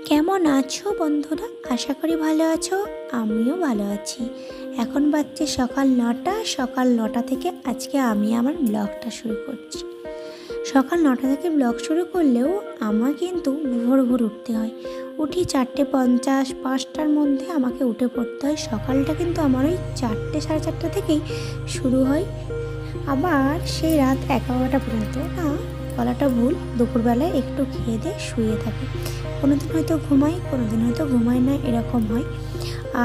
কেমন আছো বন্ধুরা? আশা করি ভালো আছো। আমিও ভালো আছি। এখন বাজছে সকাল 9টা। সকাল 9টা থেকে আজকে আমি আমার ব্লগটা শুরু করছি। সকাল 9টা থেকে ব্লগ শুরু করলেও আমার কিন্তু ভোর ভোর উঠতে হয়। উঠি 4:50, 5টার মধ্যে আমাকে উঠে পড়তে হয়। সকালটা কিন্তু আমার ওই 4টে, 4:30 থেকেই শুরু হয়। আবার সেই রাত 11টা পর্যন্ত না, বলাটা ভুল, দুপুরবেলায় একটু খেয়ে দিয়ে শুয়ে থাকি। কোনোদিন হয়তো ঘুমাই, কোনোদিন হয়তো ঘুমাই না, এরকম হয়।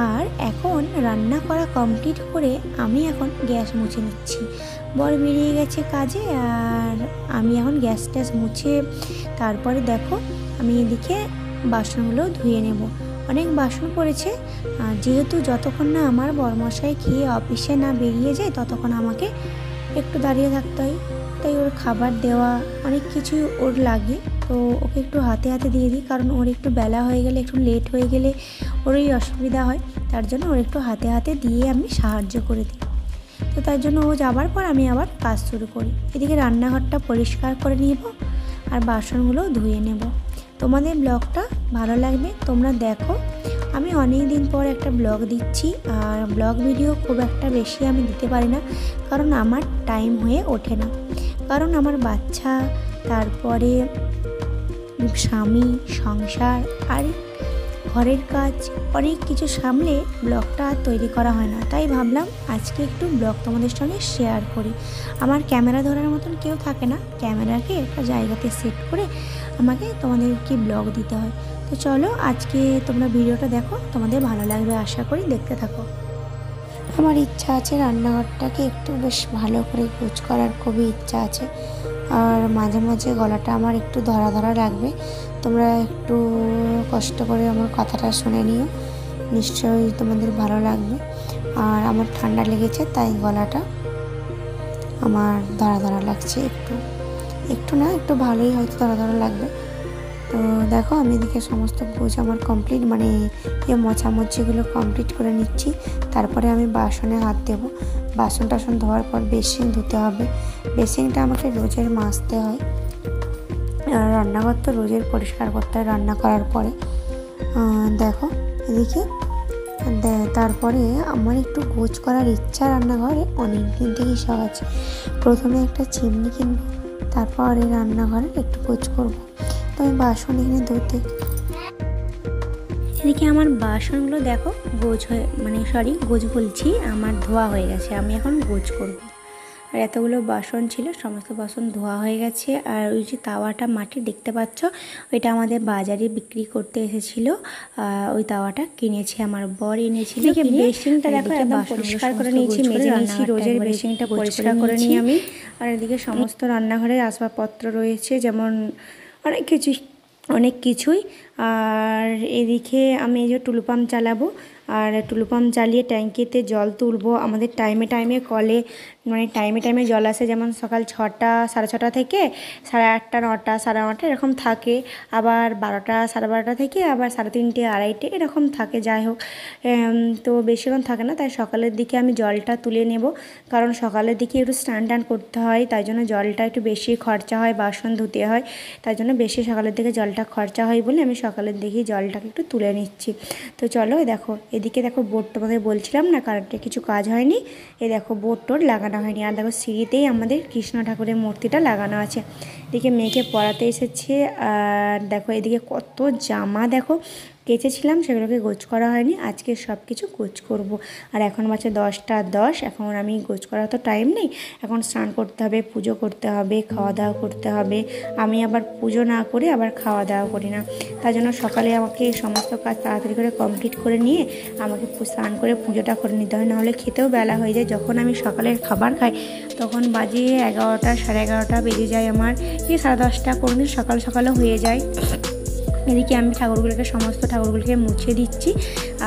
আর এখন রান্না করা কমপ্লিট করে আমি এখন গ্যাস মুছে নিচ্ছি। বর বেরিয়ে গেছে কাজে, আর আমি এখন গ্যাস ট্যাস মুছে তারপরে দেখো আমি এদিকে বাসনগুলো ধুয়ে নেব। অনেক বাসন পড়েছে, যেহেতু যতক্ষণ না আমার বরমশাই খেয়ে অফিসে না বেরিয়ে যায় ততক্ষণ আমাকে একটু দাঁড়িয়ে থাকতে হয়। তাই ওর খাবার দেওয়া অনেক কিছুই ওর লাগে, তো ওকে একটু হাতে হাতে দিয়ে দিই, কারণ ওর একটু বেলা হয়ে গেলে, একটু লেট হয়ে গেলে ওরই অসুবিধা হয়। তার জন্য ওর একটু হাতে হাতে দিয়ে আমি সাহায্য করে দিই। তো তার জন্য ও যাবার পর আমি আবার কাজ শুরু করি। এদিকে রান্নাঘরটা পরিষ্কার করে নিব আর বাসনগুলো ধুয়ে নেব। তোমাদের ব্লগটা ভালো লাগবে, তোমরা দেখো। আমি অনেক দিন পর একটা ব্লগ দিচ্ছি, আর ব্লগ ভিডিও খুব একটা বেশি আমি দিতে পারি না, কারণ আমার টাইম হয়ে ওঠে না। কারণ আমার বাচ্চা, তারপরে স্বামী, সংসার আর ঘরের কাজ, অনেক কিছু সামলে ব্লগটা তৈরি করা হয় না। তাই ভাবলাম আজকে একটু ব্লগ তোমাদের সঙ্গে শেয়ার করি। আমার ক্যামেরা ধরার মতন কেউ থাকে না, ক্যামেরাকে একটা জায়গাতে সেট করে আমাকে তোমাদেরকে ব্লগ দিতে হয়। তো চলো আজকে তোমরা ভিডিওটা দেখো, তোমাদের ভালো লাগবে আশা করি, দেখতে থাকো। আমার ইচ্ছা আছে রান্নাঘরটাকে একটু বেশ ভালো করে গোছ করার, খুবই ইচ্ছা আছে। আর মাঝে মাঝে গলাটা আমার একটু ধরা ধরা লাগবে, তোমরা একটু কষ্ট করে আমার কথাটা শুনে নিও, নিশ্চয়ই তোমাদের ভালো লাগবে। আর আমার ঠান্ডা লেগেছে, তাই গলাটা আমার ধরা ধরা লাগছে, একটু একটু না, একটু ভালোই হয়তো ধরা ধরা লাগবে। তো দেখো আমি এদিকে সমস্ত গোছ আমার কমপ্লিট, মানে মোছামুছিগুলো কমপ্লিট করে নিচ্ছি। তারপরে আমি বাসনে হাত দেবো। বাসন টাসন ধোয়ার পর বেসিন ধুতে হবে। বেসিনটা আমাকে রোজের মাজতে হয়, আর রান্নাঘর তো রোজের পরিষ্কার করতে হয় রান্না করার পরে। দেখো এদিকে তারপরে আমার একটু গোছ করার ইচ্ছা রান্নাঘরে অনেক দিন থেকেই শখ আছে। প্রথমে একটা চিমনি কিনবো, তারপরে রান্নাঘরে একটু গোছ করবো। তো আমি বাসন এখানে ধুতে, এদিকে আমার বাসনগুলো দেখো গোছ হয়ে, গোছ বলছি, আমার ধোয়া হয়ে গেছে। আমি এখন গোছ করবো। আর এতগুলো বাসন ছিল, সমস্ত বাসন ধোয়া হয়ে গেছে। আর ওই যে তাওয়াটা মাটির দেখতে পাচ্ছ, ওইটা আমাদের বাজারে বিক্রি করতে এসেছিল। ওই তাওয়াটা কিনেছে আমার বর, এনেছিল। বেসিনটা দেখো একদম পরিষ্কার করে নিয়েছি, মেজে নিয়েছি, রোজের বেসিনটা পরিষ্কার করে নিই আমি। আর এদিকে সমস্ত রান্নাঘরের আসবাবপত্র রয়েছে, যেমন অনেক কিছুই। আর এদিকে আমি এই যে টুলু পাম্প চালাবো, আর টুলু পাম্প চালিয়ে ট্যাঙ্কিতে জল তুলবো। আমাদের টাইমে টাইমে কলে টাইমে টাইমে জল আসে, যেমন সকাল 6টা, 6:30 থেকে 8:30, 9টা, 9:30 এরকম থাকে। আবার 12টা, 12:30 থেকে আবার 3:30, 2:30 এরকম থাকে। যাই হোক, তো বেশিক্ষণ থাকে না, তাই সকালের দিকে আমি জলটা তুলে নেব, কারণ সকালের দিকে একটু স্নান টান করতে হয়, তাই জন্য জলটা একটু বেশি খরচা হয়, বাসন ধুতে হয়, তাই জন্য বেশি সকালের দিকে জলটা খরচা হয় বলে আমি সকালের দিকেই জলটাকে একটু তুলে নিচ্ছি। তো চলো দেখো, এদিকে দেখো বোর্ড, তোমাদের বলছিলাম না কারেন্টে কিছু কাজ হয়নি, দেখো বোর্ড টোর্ড লাগানো হয়নি। আর দেখো সিঁড়িতেই আমাদের কৃষ্ণ ঠাকুরের মূর্তিটা লাগানো আছে। এদিকে মেয়েকে পড়াতে এসেছে। আর দেখো এদিকে কত জামা দেখো কেচেছিলাম, সেগুলোকে গোছ করা হয়নি, আজকে সব কিছু গোছ করব। আর এখন বাজে 10টা 10, এখন আমি গোছ করার তো টাইম নেই, এখন স্নান করতে হবে, পুজো করতে হবে, খাওয়া দাওয়া করতে হবে। আমি আবার পুজো না করে আবার খাওয়া দাওয়া করি না, তার জন্য সকালে আমাকে সমস্ত কাজ তাড়াতাড়ি করে কমপ্লিট করে নিয়ে আমাকে স্নান করে পুজোটা করে নিতে হয়, নাহলে খেতেও বেলা হয়ে যায়। যখন আমি সকালের খাবার খাই তখন বাজে 11টা, 11:30 বেজে যায় আমার, 10:30 কোনোদিন সকাল সকালও হয়ে যায়। এদিকে আমি সমস্ত ঠাকুরগুলোকে মুছে দিচ্ছি।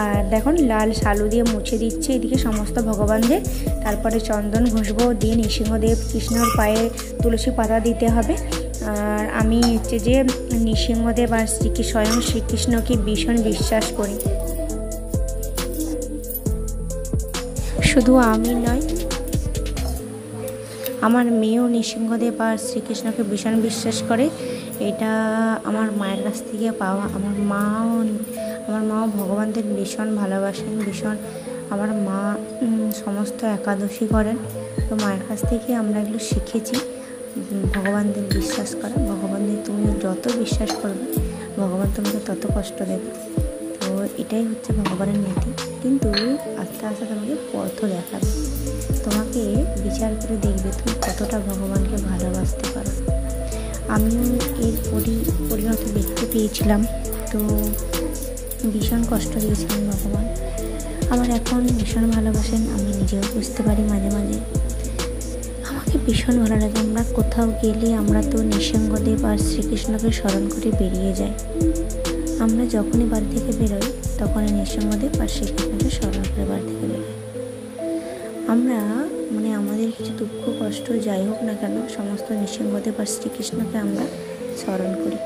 আর দেখুন লাল শালু দিয়ে মুছে দিচ্ছি এদিকে সমস্ত ভগবানদের। তারপরে চন্দন ঘষবো, দিয়ে নৃসিংহদেব কৃষ্ণর পায়ে তুলসী পাতা দিতে হবে। আর আমি হচ্ছে যে নৃসিংহদেব আর স্বয়ং শ্রীকৃষ্ণকে ভীষণ বিশ্বাস করি। শুধু আমি নয়, আমার মেয়েও নৃসিংহদেব আর শ্রীকৃষ্ণকে ভীষণ বিশ্বাস করে। এটা আমার মায়ের কাছ থেকে পাওয়া। আমার মাও ভগবানদের ভীষণ ভালোবাসেন, ভীষণ। আমার মা সমস্ত একাদশী করেন, তো মায়ের কাছ থেকে আমরা এগুলো শিখেছি। ভগবানদের বিশ্বাস করা, ভগবানদের তুমি যত বিশ্বাস করবে ভগবান তোমাকে তত কষ্ট দেবে। তো এটাই হচ্ছে ভগবানের নীতি। কিন্তু আস্তে আস্তে তোমাকে পথও দেখাবে, তোমাকে বিচার করে দেখবে তুমি কতটা ভগবানকে ভালোবাসতে পারো। আমিও এর পরিণতি দেখতে পেয়েছিলাম, তো ভীষণ কষ্ট দিয়েছিলেন ভগবান। আমার এখন ভীষণ ভালোবাসেন, আমি নিজেও বুঝতে পারি মাঝে মাঝে। আমাকে ভীষণ ভালো লাগে। আমরা কোথাও গেলে আমরা তো নৃসিংহদেব আর শ্রীকৃষ্ণকে স্মরণ করে বেরিয়ে যাই। আমরা যখনই বাড়ি থেকে বেরোই তখনই নৃসিংহদেব আর শ্রীকৃষ্ণকে স্মরণ করে বাড়ি থেকে বেরোই। আমরা আমাদের কিছু দুঃখ কষ্ট যাই হোক না কেন, সমস্ত নৃসিংহদেব আর শ্রীকৃষ্ণকে আমরা স্মরণ করি।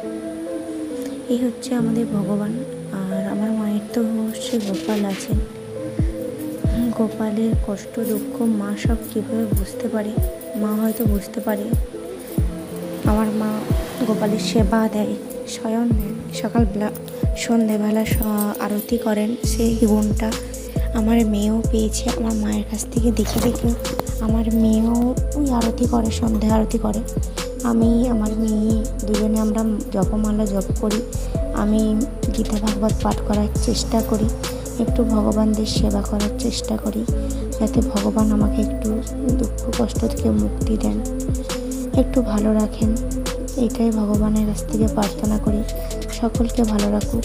এই হচ্ছে আমাদের ভগবান। আর আমার মায়ের তো সে গোপাল আছেন, গোপালের কষ্ট দুঃখ মা সব কীভাবে বুঝতে পারে, মা হয়তো বুঝতে পারে। আমার মা গোপালের সেবা দেয়, স্বয়ং সকালবেলা সন্ধেবেলা আরতি করেন। সেই গুণটা আমার মেয়েও পেয়েছে। আমার মায়ের কাছ থেকে দেখে দেখে আমার মেয়েও ওই আরতি করে, সন্ধে আরতি করে। আমি আমার মেয়ে দুজনে আমরা জপমালা জপ করি। আমি গীতা ভাগবত পাঠ করার চেষ্টা করি, একটু ভগবানদের সেবা করার চেষ্টা করি, যাতে ভগবান আমাকে একটু দুঃখ কষ্ট থেকে মুক্তি দেন, একটু ভালো রাখেন। এটাই ভগবানের কাছ থেকে প্রার্থনা করি। সকলকে ভালো রাখুক,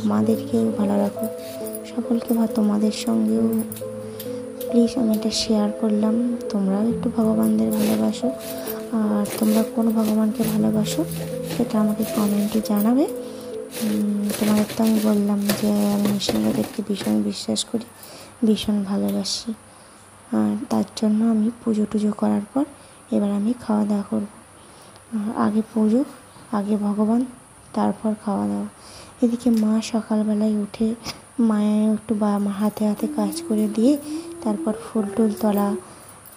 আমাদেরকেও ভালো রাখুক, সকলকে তোমাদের সঙ্গেও প্লিজ আমি এটা শেয়ার করলাম। তোমরাও একটু ভগবানদের ভালোবাসো, আর তোমরা কোন ভগবানকে ভালোবাসো সেটা আমাকে কমেন্টে জানাবে। তোমাদের তো আমি বললাম যে আমি নৃসিংহদেবকে ভীষণ বিশ্বাস করি, ভীষণ ভালোবাসি। আর তার জন্য আমি পুজো টুজো করার পর এবার আমি খাওয়া দাওয়া করবো। আগে পুজো, আগে ভগবান, তারপর খাওয়া দাওয়া। এদিকে মা সকালবেলায় উঠে মায়ের একটু হাতে হাতে কাজ করে দিয়ে তারপর ফুল টুল তোলা,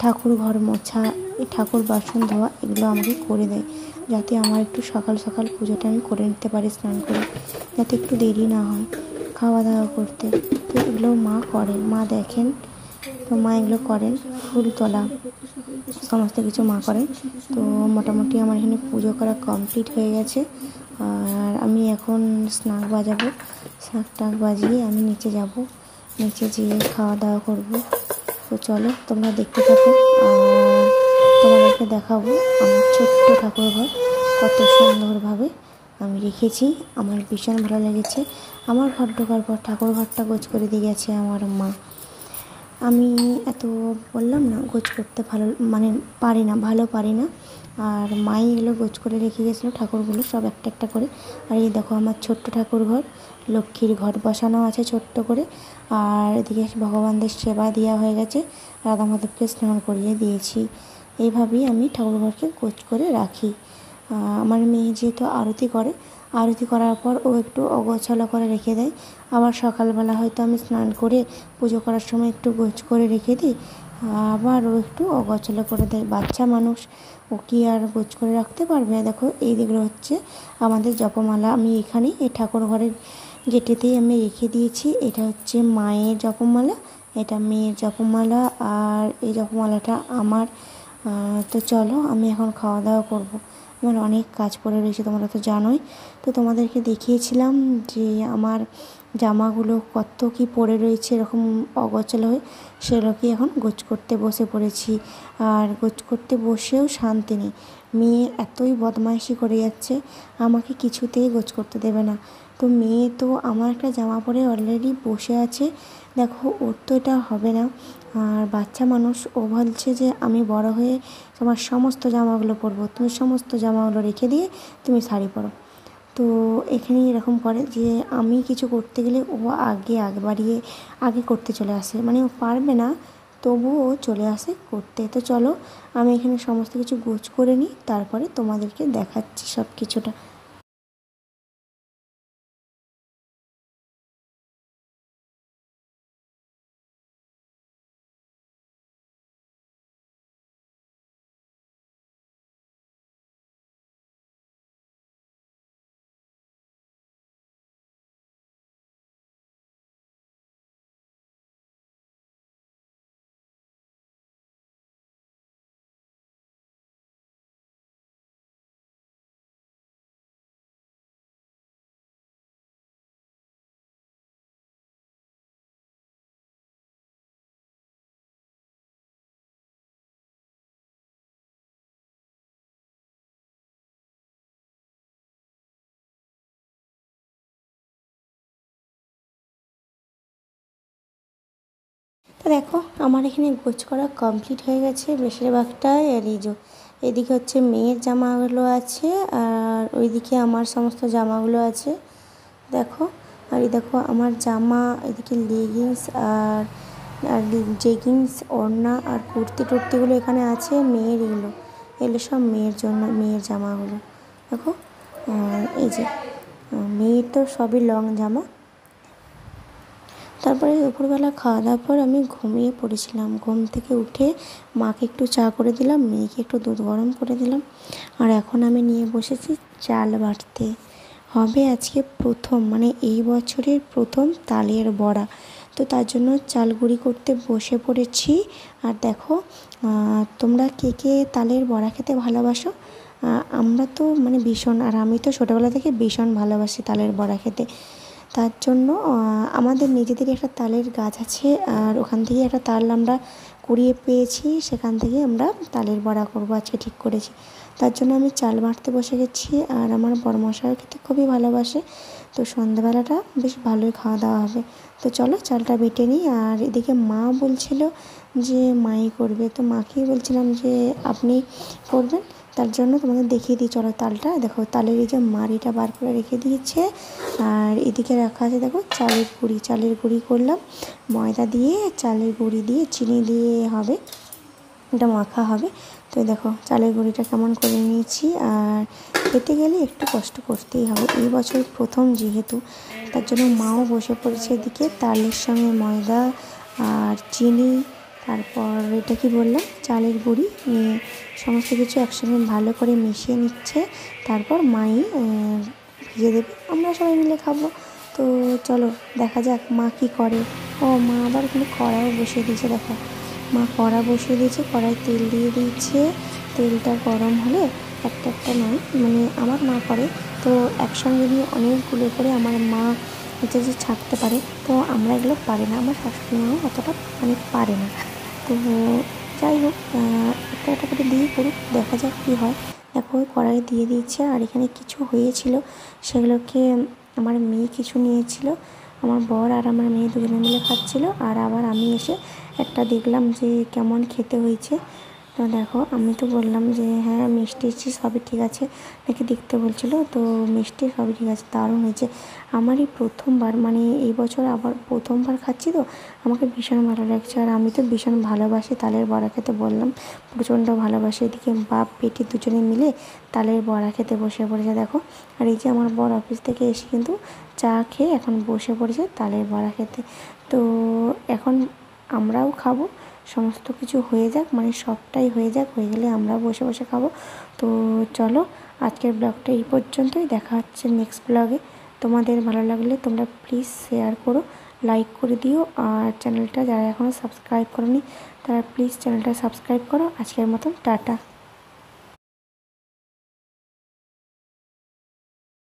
ঠাকুর ঘর মোছা, এই ঠাকুর বাসন ধোয়া এগুলো আমাকে করে দেয়, যাতে আমার একটু সকাল সকাল পুজোটা আমি করে নিতে পারি স্নান করে, যাতে একটু দেরি না হয় খাওয়া দাওয়া করতে। তো এগুলো মা করেন, মা দেখেন, তো মা এগুলো করেন। ফুল তোলা সমস্ত কিছু মা করেন। তো মোটামুটি আমার এখানে পুজো করা কমপ্লিট হয়ে গেছে। আর আমি এখন স্নান বাজাবো, শাঁখ বাজিয়ে আমি নিচে যাব, নিচে যেয়ে খাওয়া দাওয়া করব। তো চলো তোমরা দেখতে থাকো, আর তোমাদেরকে দেখাবো আমার ছোট্ট ঠাকুর ঘর কত সুন্দরভাবে আমি রেখেছি। আমার ভীষণ ভালো লেগেছে। আমার ঘর ঢোকার পর ঠাকুর ঘরটা গোছ করে দিয়ে গেছে আমার মা। আমি এত বললাম না গোছ করতে ভালো পারি না। আর মাই এগুলো গোছ করে রেখে গেছিলো ঠাকুরগুলো সব একটা একটা করে। আর এই দেখো আমার ছোট্ট ঠাকুর ঘর, লক্ষ্মীর ঘট বসানো আছে ছোট্ট করে। আর এদিকে ভগবানদের সেবা দেওয়া হয়ে গেছে, রাধা মাধবকে স্নান করিয়ে দিয়েছি। এইভাবেই আমি ঠাকুর ঘরকে গোছ করে রাখি। আমার মেয়ে যেহেতু আরতি করে, আরতি করার পর ও একটু অগোছালো করে রেখে দেয়। আবার সকালবেলা হয়তো আমি স্নান করে পুজো করার সময় একটু গোছ করে রেখে দিই, আবার ও একটু অগোছালো করে দেয়। বাচ্চা মানুষ, ও কি আর গোছ করে রাখতে পারবে? দেখো এই দিকগুলো হচ্ছে আমাদের জপমালা। আমি এখানেই এই ঠাকুর ঘরের গেটেতেই আমি রেখে দিয়েছি। এটা হচ্ছে মায়ের জপমালা, এটা মেয়ের জপমালা, আর এই জপমালাটা আমার। তো চলো আমি এখন খাওয়া দাওয়া করবো। আমার অনেক কাজ পড়ে রয়েছে, তোমরা তো জানোই। তো তোমাদেরকে দেখিয়েছিলাম যে আমার জামাগুলো কত কি পড়ে রয়েছে এরকম অগোছালো হয়ে, সেগুলোকে এখন গোছ করতে বসে পড়েছি। আর গোছ করতে বসেও শান্তি নেই, মেয়ে এতই বদমাইশি করে যাচ্ছে, আমাকে কিছুতেই গোছ করতে দেবে না। তো মেয়ে তো আমার একটা জামা পরে অলরেডি বসে আছে, দেখো ওর তো এটা হবে না। আর বাচ্চা মানুষ, ও বলছে যে আমি বড় হয়ে তোমার সমস্ত জামাগুলো পরবো, তুমি সমস্ত জামাগুলো রেখে দিয়ে তুমি শাড়ি পরো। তো এখানে এরকম করে যে আমি কিছু করতে গেলে ও আগে বাড়িয়ে আগে করতে চলে আসে, ও পারবে না তবুও ও চলে আসে করতে। তো চলো আমি এখানে সমস্ত কিছু গোছ করে নিই, তারপরে তোমাদেরকে দেখাচ্ছি সব কিছুটা। দেখো আমার এখানে গোছ করা কমপ্লিট হয়ে গেছে বেশিরভাগটাই। আর এই যে এদিকে হচ্ছে মেয়ের জামাগুলো আছে আর ওইদিকে আমার সমস্ত জামাগুলো আছে দেখো। আর এই দেখো আমার জামা, এদিকে লেগিংস আর আর জেগিংস, ওড়না আর কুর্তি টুর্তিগুলো এখানে আছে মেয়ের। এগুলো সব মেয়ের জন্য, মেয়ের জামাগুলো দেখো। এই যে মেয়ের তো সবই লং জামা। তারপরে দুপুরবেলা খাওয়া দাওয়ার পর আমি ঘুমিয়ে পড়েছিলাম। ঘুম থেকে উঠে মাকে একটু চা করে দিলাম, মেয়েকে একটু দুধ গরম করে দিলাম। আর এখন আমি নিয়ে বসেছি চাল বাটতে। হবে আজকে প্রথম, মানে এই বছরের প্রথম তালের বড়া। তো তার জন্য চাল গুঁড়ি করতে বসে পড়েছি। আর দেখো তোমরা কে কে তালের বড়া খেতে ভালোবাসো? আমরা তো মানে ভীষণ, আর আমি তো ছোটোবেলা থেকে ভীষণ ভালোবাসি তালের বড়া খেতে। তার জন্য আমাদের নিজেদেরই একটা তালের গাছ আছে, আর ওখান থেকে একটা তাল আমরা কুড়িয়ে পেয়েছি, সেখান থেকে আমরা তালের বড়া করবো আজকে ঠিক করেছি। তার জন্য আমি চাল বাটতে বসে গেছি। আর আমার বড়মশাই খেতে খুবই ভালোবাসে, তো সন্ধ্যাবেলাটা বেশ ভালোই খাওয়া দাওয়া হবে। তো চলো চালটা বেটে নিই। আর এদিকে মা বলছিল যে মাই করবে, তো মাকেই বলছিলাম যে আপনি করবেন। তার জন্য তোমাদের দেখিয়ে দিই, চলো তালটা দেখো। তালের এই যে মাড়িটা বার করে রেখে দিয়েছে। আর এদিকে রাখা আছে দেখো চালের গুঁড়ি। চালের গুঁড়ি করলাম ময়দা দিয়ে, চালের গুঁড়ি দিয়ে, চিনি দিয়ে হবে, এটা মাখা হবে। তো দেখো চালের গুঁড়িটা কেমন করে নিয়েছি। আর খেতে গেলে একটু কষ্ট করতেই হবে, এই বছর প্রথম যেহেতু। তার জন্য মাও বসে পড়েছে এদিকে তালের সঙ্গে ময়দা আর চিনি, তারপর এটা কি বললাম চালের গুঁড়ি নিয়ে সমস্ত কিছু একসঙ্গে ভালো করে মিশিয়ে নিচ্ছে। তারপর মাই ভিজে দেবে, আমরা সবাই মিলে খাবো। তো চলো দেখা যাক মা কী করে। ও মা আবার এখানে কড়াও বসিয়ে দিয়েছে দেখো। মা কড়া বসিয়ে দিয়েছে, কড়ায় তেল দিয়ে দিয়েছে। তেলটা গরম হলে একটা একটা নয়, মানে আমার মা করে তো একসঙ্গে নিয়ে অনেকগুলো করে আমার মা হচ্ছে যে ছাড়তে পারে। তো আমরা এগুলো পারি না, আমার শাশুড়ি মাও অতটা মানে পারে না। তো যাই হোক একটা একটা করে দিয়ে করুক, দেখা যাক কী হয়। দেখো কড়াই দিয়ে দিয়েছে। আর এখানে কিছু হয়েছিল সেগুলোকে আমার মেয়ে কিছু নিয়েছিল, আমার বর আর আমার মেয়ে দুজনে মিলে খাচ্ছিল। আর আবার আমি এসে একটা দেখলাম যে কেমন খেতে হয়েছে। তো দেখো আমি তো বললাম যে হ্যাঁ মিষ্টি সবই ঠিক আছে, নাকি দেখতে বলছিলো। তো মিষ্টি সবই ঠিক আছে, দারুণ হয়েছে। আমারই প্রথমবার, মানে এই বছর আবার প্রথমবার খাচ্ছি, তো আমাকে ভীষণ ভালো লাগছে। আর আমি তো ভীষণ ভালোবাসি তালের বড়া খেতে, বললাম প্রচণ্ড ভালোবাসি। এদিকে বাপ বেটি দুজনে মিলে তালের বড়া খেতে বসে পড়েছে দেখো। আর এই যে আমার বর অফিস থেকে এসে কিন্তু চা খেয়ে এখন বসে পড়েছে তালের বড়া খেতে। তো এখন আমরাও খাবো, সমস্ত কিছু হয়ে যাক, মানে সবটাই হয়ে যাক, হয়ে গেলে আমরাও বসে বসে খাবো। তো চলো আজকের ব্লগটা এই পর্যন্তই, দেখা হচ্ছে নেক্সট ব্লগে। তোমাদের ভালো লাগলে তোমরা প্লিজ শেয়ার করো, লাইক করে দিও। আর চ্যানেলটা যারা এখনও সাবস্ক্রাইব করোনি তারা প্লিজ চ্যানেলটা সাবস্ক্রাইব করো। আজকের মতন টাটা।